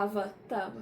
Tava.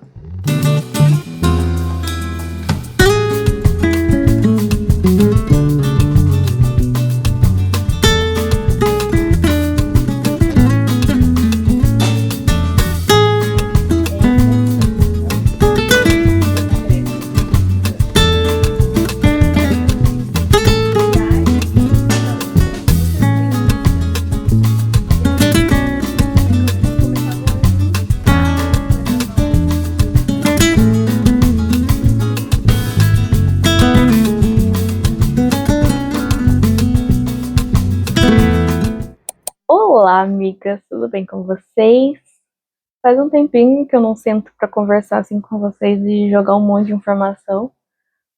Olá, amigas, tudo bem com vocês? Faz um tempinho que eu não sento para conversar assim com vocês e jogar um monte de informação,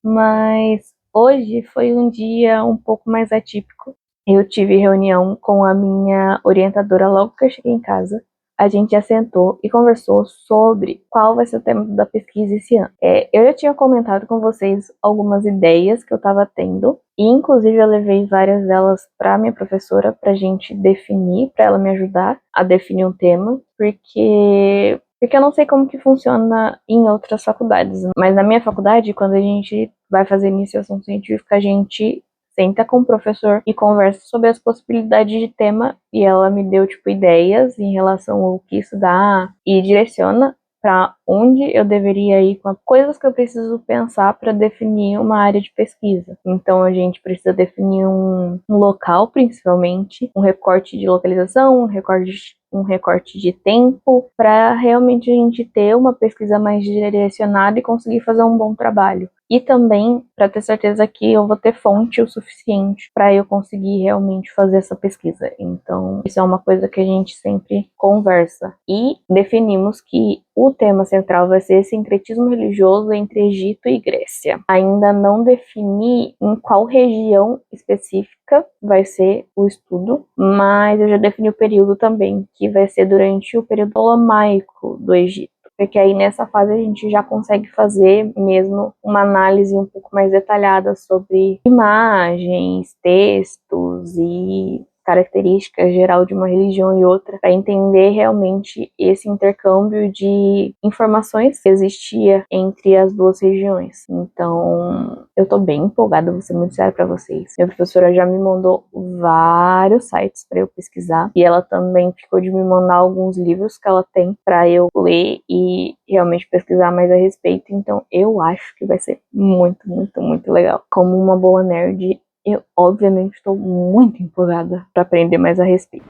mas hoje foi um dia um pouco mais atípico. Eu tive reunião com a minha orientadora logo que eu cheguei em casa. A gente já sentou e conversou sobre qual vai ser o tema da pesquisa esse ano. Eu já tinha comentado com vocês algumas ideias que eu estava tendo, e inclusive eu levei várias delas para minha professora para a gente definir, para ela me ajudar a definir um tema, porque eu não sei como que funciona em outras faculdades, mas na minha faculdade, quando a gente vai fazer iniciação científica, a gente senta com o professor e conversa sobre as possibilidades de tema, e ela me deu ideias em relação ao que estudar e direciona para onde eu deveria ir com as coisas que eu preciso pensar para definir uma área de pesquisa. Então a gente precisa definir um local, principalmente, um recorte de localização, um recorte de tempo, para realmente a gente ter uma pesquisa mais direcionada e conseguir fazer um bom trabalho. E também para ter certeza que eu vou ter fonte o suficiente para eu conseguir realmente fazer essa pesquisa. Então, isso é uma coisa que a gente sempre conversa. E definimos que o tema central vai ser sincretismo religioso entre Egito e Grécia. Ainda não defini em qual região específica vai ser o estudo, mas eu já defini o período também, que vai ser durante o período ptolomaico do Egito. Porque aí nessa fase a gente já consegue fazer mesmo uma análise um pouco mais detalhada sobre imagens, textos e características geral de uma religião e outra, para entender realmente esse intercâmbio de informações que existia entre as duas regiões. Então, eu tô bem empolgada, vou ser muito séria para vocês. Minha professora já me mandou vários sites para eu pesquisar, e ela também ficou de me mandar alguns livros que ela tem para eu ler e realmente pesquisar mais a respeito. Então, eu acho que vai ser muito, muito, muito legal. Como uma boa nerd, eu obviamente estou muito empolgada para aprender mais a respeito.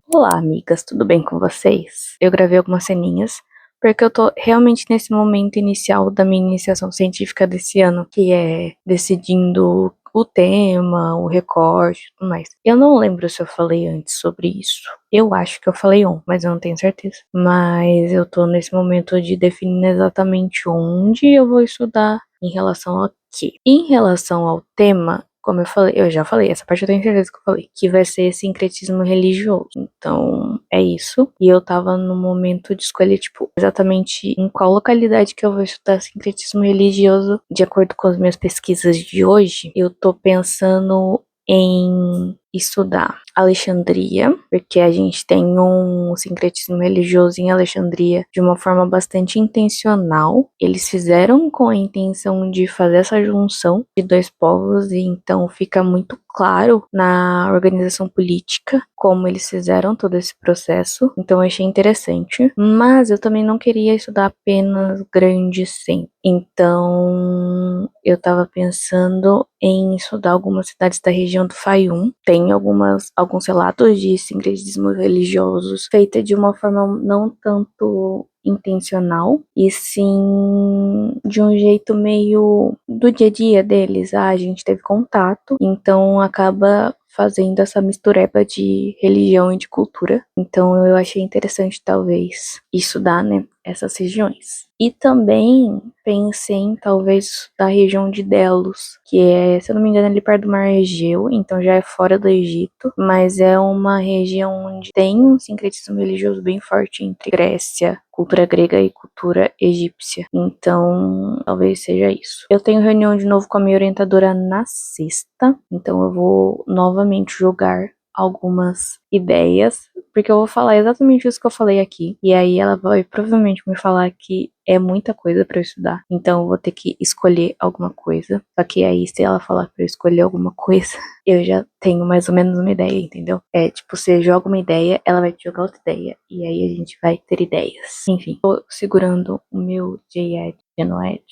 Olá, amigas, tudo bem com vocês? Eu gravei algumas ceninhas, porque eu tô realmente nesse momento inicial da minha iniciação científica desse ano, que é decidindo o tema, o recorte e tudo mais. Eu não lembro se eu falei antes sobre isso. Eu acho que eu falei mas eu não tenho certeza. Mas eu tô nesse momento de definir exatamente onde eu vou estudar em relação a quê. Em relação ao tema, como eu já falei, essa parte eu tenho certeza que eu falei, que vai ser sincretismo religioso. Então, é isso. E eu tava no momento de escolher, exatamente em qual localidade que eu vou estudar sincretismo religioso. De acordo com as minhas pesquisas de hoje, eu tô pensando em estudar Alexandria, porque a gente tem um sincretismo religioso em Alexandria de uma forma bastante intencional. Eles fizeram com a intenção de fazer essa junção de dois povos, e então fica muito claro na organização política como eles fizeram todo esse processo. Então eu achei interessante, mas eu também não queria estudar apenas grandes centros. Então eu estava pensando em estudar algumas cidades da região do Faium. Tem alguns relatos de sincretismo religiosos feita de uma forma não tanto intencional, e sim de um jeito meio do dia a dia deles. A gente teve contato, então acaba fazendo essa mistureba de religião e de cultura. Então eu achei interessante talvez estudar, né, essas regiões. E também pensei em talvez da região de Delos, que é, se eu não me engano, ali perto do Mar Egeu, então já é fora do Egito, mas é uma região onde tem um sincretismo religioso bem forte entre Grécia, cultura grega e cultura egípcia. Então, talvez seja isso. Eu tenho reunião de novo com a minha orientadora na sexta, então eu vou novamente jogar algumas ideias, porque eu vou falar exatamente isso que eu falei aqui, e aí ela vai provavelmente me falar que é muita coisa pra eu estudar, então eu vou ter que escolher alguma coisa. Só que aí, se ela falar pra eu escolher alguma coisa, eu já tenho mais ou menos uma ideia, entendeu? É tipo, você joga uma ideia, ela vai te jogar outra ideia, e aí a gente vai ter ideias. Enfim, tô segurando o meu J-Ed, Genoed,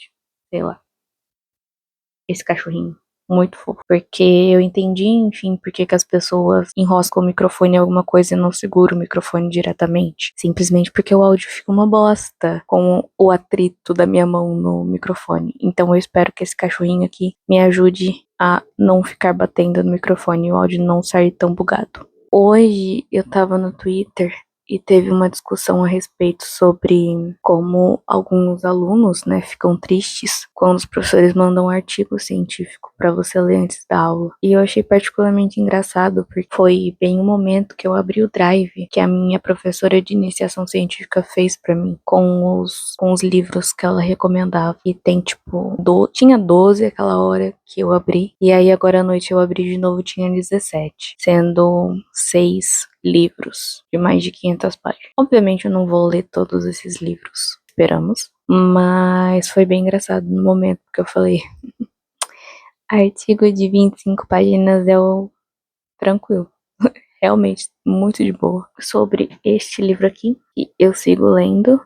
sei lá, esse cachorrinho. Muito fofo, porque eu entendi, enfim, porque que as pessoas enroscam o microfone em alguma coisa e não seguram o microfone diretamente. Simplesmente porque o áudio fica uma bosta com o atrito da minha mão no microfone. Então eu espero que esse cachorrinho aqui me ajude a não ficar batendo no microfone e o áudio não sair tão bugado. Hoje eu tava no Twitter e teve uma discussão a respeito sobre como alguns alunos, né, ficam tristes quando os professores mandam um artigo científico para você ler antes da aula. E eu achei particularmente engraçado, porque foi bem o momento que eu abri o Drive que a minha professora de iniciação científica fez para mim, com os livros que ela recomendava. E tem, tipo, tinha 12 aquela hora que eu abri, e aí agora à noite eu abri de novo, tinha 17, sendo 6 livros de mais de 500 páginas. Obviamente eu não vou ler todos esses livros, esperamos, mas foi bem engraçado no momento que eu falei. Artigo de 25 páginas é o tranquilo. Realmente, muito de boa. Sobre este livro aqui, que eu sigo lendo,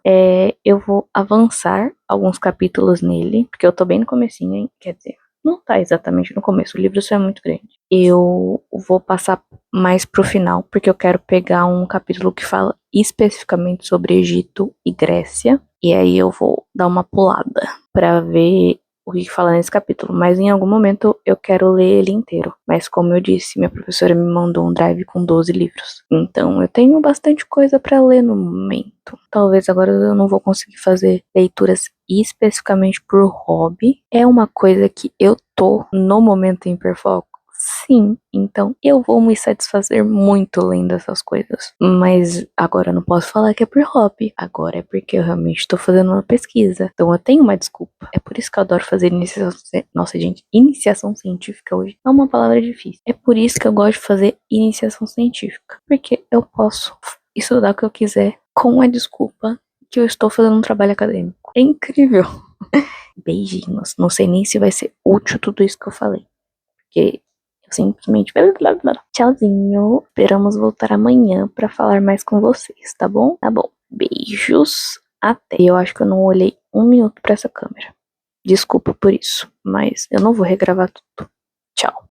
eu vou avançar alguns capítulos nele, porque eu tô bem no comecinho, hein? Quer dizer, não tá exatamente no começo, o livro só é muito grande. Eu vou passar mais pro final, porque eu quero pegar um capítulo que fala especificamente sobre Egito e Grécia, e aí eu vou dar uma pulada pra ver o que fala nesse capítulo, mas em algum momento eu quero ler ele inteiro. Mas como eu disse, minha professora me mandou um drive com 12 livros, então eu tenho bastante coisa para ler no momento. Talvez agora eu não vou conseguir fazer leituras especificamente por hobby. É uma coisa que eu tô no momento em hiperfoco. Sim, então eu vou me satisfazer muito lendo essas coisas. Mas agora eu não posso falar que é por hobby. Agora é porque eu realmente estou fazendo uma pesquisa. Então eu tenho uma desculpa. É por isso que eu adoro fazer iniciação. Nossa, gente, iniciação científica hoje é uma palavra difícil. É por isso que eu gosto de fazer iniciação científica. Porque eu posso estudar o que eu quiser com a desculpa que eu estou fazendo um trabalho acadêmico. É incrível. Beijinhos. Não sei nem se vai ser útil tudo isso que eu falei. Porque simplesmente tchauzinho. Esperamos voltar amanhã para falar mais com vocês, tá bom? Tá bom. Beijos. Até. Eu acho que eu não olhei um minuto para essa câmera. Desculpa por isso, mas eu não vou regravar tudo. Tchau.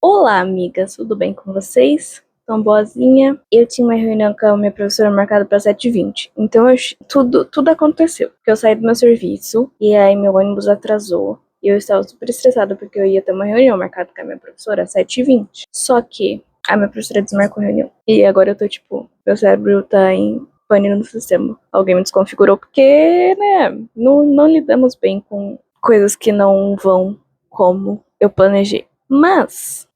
Olá, amigas, tudo bem com vocês? tão boazinha. Eu tinha uma reunião com a minha professora marcada para 7h20. Então tudo aconteceu. Porque eu saí do meu serviço e aí meu ônibus atrasou. E eu estava super estressada porque eu ia ter uma reunião marcada com a minha professora às 7h20. Só que a minha professora desmarcou a reunião. E agora eu tô tipo, meu cérebro tá em pane no sistema. Alguém me desconfigurou porque, né, não lidamos bem com coisas que não vão como eu planejei. Mas,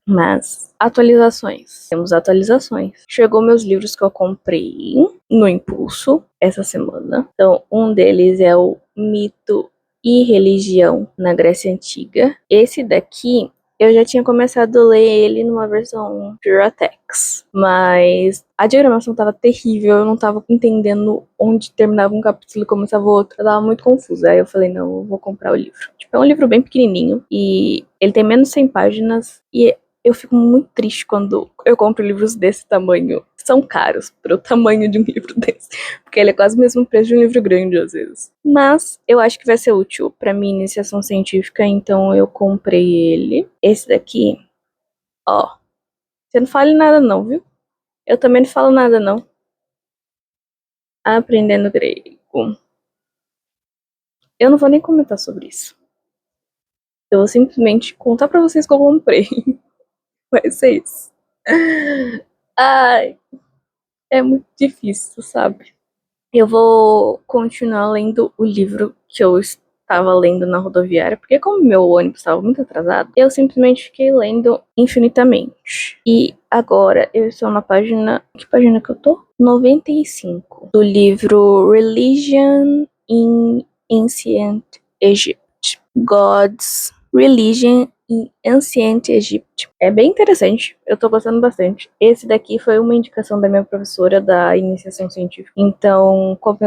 atualizações. Temos atualizações. Chegou meus livros que eu comprei no Impulso essa semana. Então, um deles é o Mito e Religião na Grécia Antiga. Esse daqui eu já tinha começado a ler ele numa versão Piratex, mas a diagramação tava terrível, eu não tava entendendo onde terminava um capítulo e começava o outro, eu tava muito confusa. Aí eu falei, não, eu vou comprar o livro. Tipo, é um livro bem pequenininho e ele tem menos de 100 páginas e eu fico muito triste quando eu compro livros desse tamanho. São caros pro tamanho de um livro desse, porque ele é quase o mesmo preço de um livro grande às vezes. Mas eu acho que vai ser útil pra minha iniciação científica, então eu comprei ele. Esse daqui, ó, você não fale nada não, viu? Eu também não falo nada não. Aprendendo grego. Eu não vou nem comentar sobre isso. Eu vou simplesmente contar pra vocês que eu comprei. Vai ser isso. Ai, é muito difícil, sabe? Eu vou continuar lendo o livro que eu estava lendo na rodoviária, porque como meu ônibus estava muito atrasado, eu simplesmente fiquei lendo infinitamente. E agora eu estou na página... Que página que eu tô? 95. Do livro Religion in Ancient Egypt. Gods, Religion in Ancient Egypt. É bem interessante, eu tô gostando bastante. Esse daqui foi uma indicação da minha professora da iniciação científica. Então, como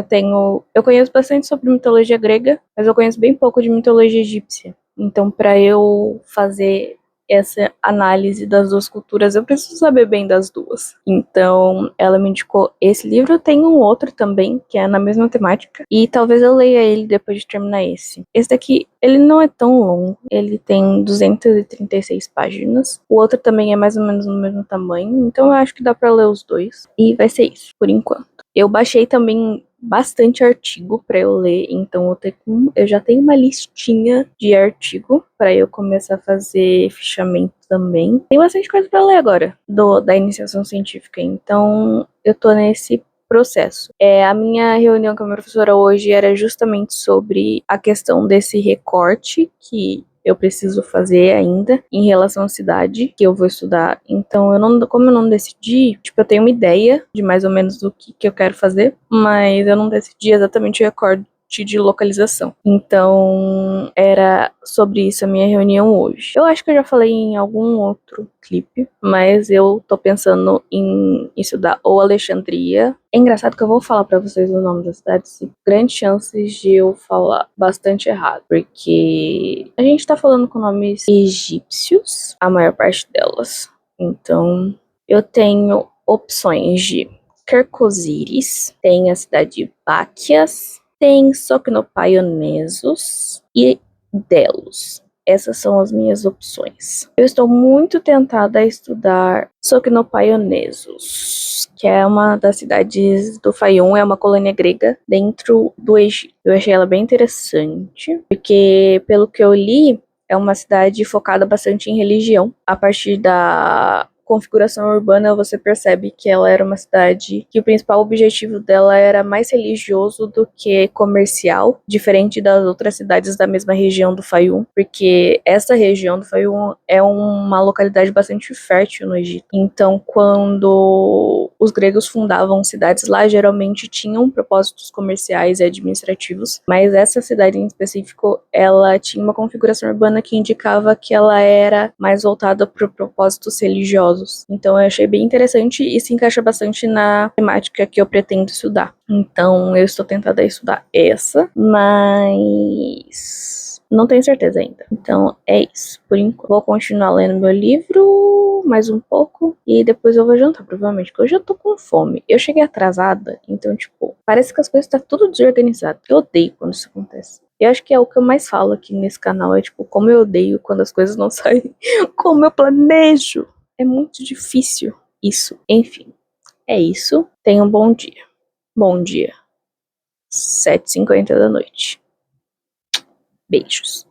eu conheço bastante sobre mitologia grega, mas eu conheço bem pouco de mitologia egípcia. Então, para eu fazer essa análise das duas culturas, eu preciso saber bem das duas. Então, ela me indicou esse livro. Tem um outro também, que é na mesma temática, e talvez eu leia ele depois de terminar esse. Esse daqui, ele não é tão longo, ele tem 236 páginas. O outro também é mais ou menos no mesmo tamanho, então eu acho que dá pra ler os dois. E vai ser isso, por enquanto. Eu baixei também bastante artigo para eu ler, então eu já tenho uma listinha de artigo para eu começar a fazer fichamento também. Tem bastante coisa para ler agora da iniciação científica, então eu tô nesse processo. A minha reunião com a minha professora hoje era justamente sobre a questão desse recorte que eu preciso fazer ainda em relação à cidade que eu vou estudar. Então, como eu não decidi, tipo, eu tenho uma ideia de mais ou menos do que eu quero fazer, mas eu não decidi exatamente o recorte de localização. Então, era sobre isso a minha reunião hoje. Eu acho que eu já falei em algum outro clipe, mas eu tô pensando em estudar ou Alexandria. É engraçado que eu vou falar pra vocês o nome das cidades e grandes chances de eu falar bastante errado, porque a gente tá falando com nomes egípcios, a maior parte delas. Então, eu tenho opções de Kerkosiris, tem a cidade de Báquias, tem Socnopaionesos e Delos. Essas são as minhas opções. Eu estou muito tentada a estudar Socnopaionesos, que é uma das cidades do Faium, é uma colônia grega dentro do Egito. Eu achei ela bem interessante, porque pelo que eu li, é uma cidade focada bastante em religião. A partir da configuração urbana, você percebe que ela era uma cidade que o principal objetivo dela era mais religioso do que comercial, diferente das outras cidades da mesma região do Faium, porque essa região do Faium é uma localidade bastante fértil no Egito. Então, quando os gregos fundavam cidades lá, geralmente tinham propósitos comerciais e administrativos, mas essa cidade em específico, ela tinha uma configuração urbana que indicava que ela era mais voltada para propósitos religiosos. Então eu achei bem interessante e se encaixa bastante na temática que eu pretendo estudar. Então eu estou tentada a estudar essa, mas não tenho certeza ainda. Então é isso. Por enquanto, vou continuar lendo meu livro mais um pouco e depois eu vou jantar, provavelmente, porque eu já tô com fome. Eu cheguei atrasada, então, tipo, parece que as coisas estão tudo desorganizado. Eu odeio quando isso acontece. Eu acho que é o que eu mais falo aqui nesse canal, é tipo, como eu odeio quando as coisas não saem como eu planejo. É muito difícil. Isso, enfim, é isso. Tenha um bom dia. Bom dia. 7h50 da noite. Beijos.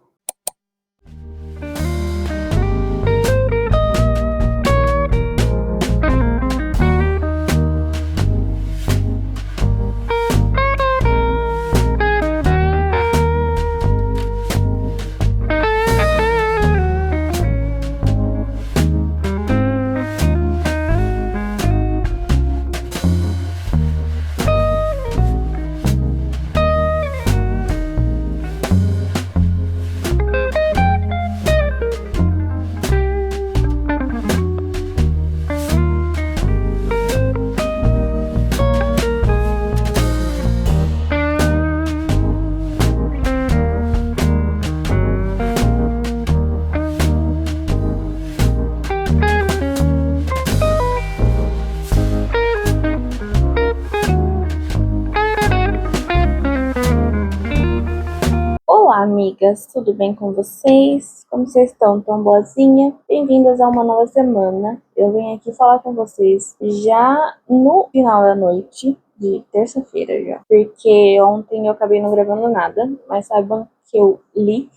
Olá, amigas, tudo bem com vocês? Como vocês estão? Tão boazinha? Bem-vindas a uma nova semana. Eu venho aqui falar com vocês já no final da noite de terça-feira já, porque ontem eu acabei não gravando nada, mas saibam que eu li.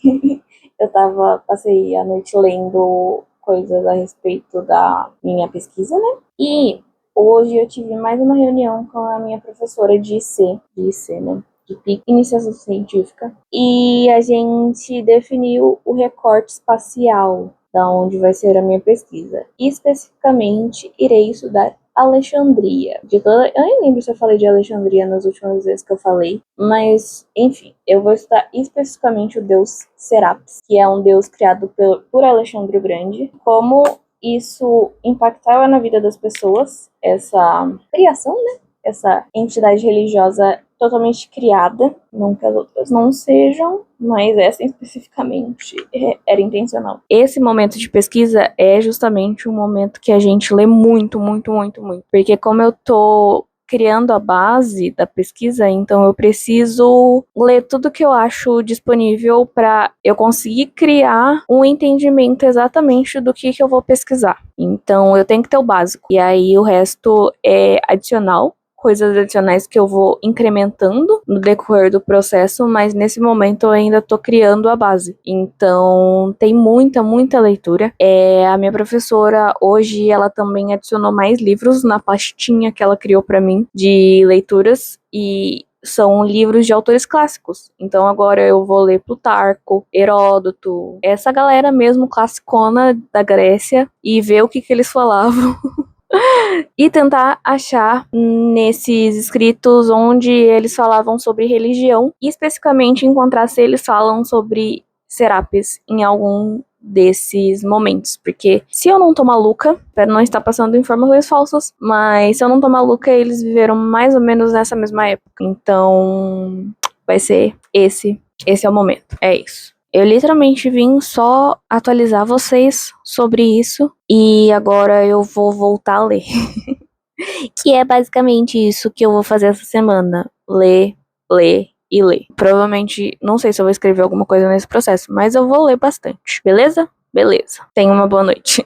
Passei a noite lendo coisas a respeito da minha pesquisa, né? E hoje eu tive mais uma reunião com a minha professora de IC, né? De PIC, Iniciação Científica, e a gente definiu o recorte espacial da onde vai ser a minha pesquisa. E especificamente, irei estudar Alexandria. Eu nem lembro se eu falei de Alexandria nas últimas vezes que eu falei, mas, enfim, eu vou estudar especificamente o deus Serapis, que é um deus criado por Alexandre o Grande, como isso impactava na vida das pessoas, essa criação, né? Essa entidade religiosa totalmente criada, não que as outras não sejam, mas essa especificamente era intencional. Esse momento de pesquisa é justamente um momento que a gente lê muito, muito, muito, muito. Porque como eu tô criando a base da pesquisa, então eu preciso ler tudo que eu acho disponível para eu conseguir criar um entendimento exatamente do que eu vou pesquisar. Então eu tenho que ter o básico. E aí o resto é adicional, coisas adicionais que eu vou incrementando no decorrer do processo, mas nesse momento eu ainda estou criando a base. Então, tem muita, muita leitura. A minha professora, hoje, ela também adicionou mais livros na pastinha que ela criou para mim de leituras, e são livros de autores clássicos. Então agora eu vou ler Plutarco, Heródoto, essa galera mesmo classicona da Grécia, e ver o que eles falavam. E tentar achar nesses escritos onde eles falavam sobre religião, e especificamente encontrar se eles falam sobre Serapis em algum desses momentos, porque se eu não tô maluca, espero não estar passando informações falsas, mas se eu não tô maluca, eles viveram mais ou menos nessa mesma época. Então, vai ser esse é o momento. É isso. Eu literalmente vim só atualizar vocês sobre isso, e agora eu vou voltar a ler. Que é basicamente isso que eu vou fazer essa semana. Ler, ler e ler. Provavelmente, não sei se eu vou escrever alguma coisa nesse processo, mas eu vou ler bastante. Beleza? Beleza. Tenha uma boa noite.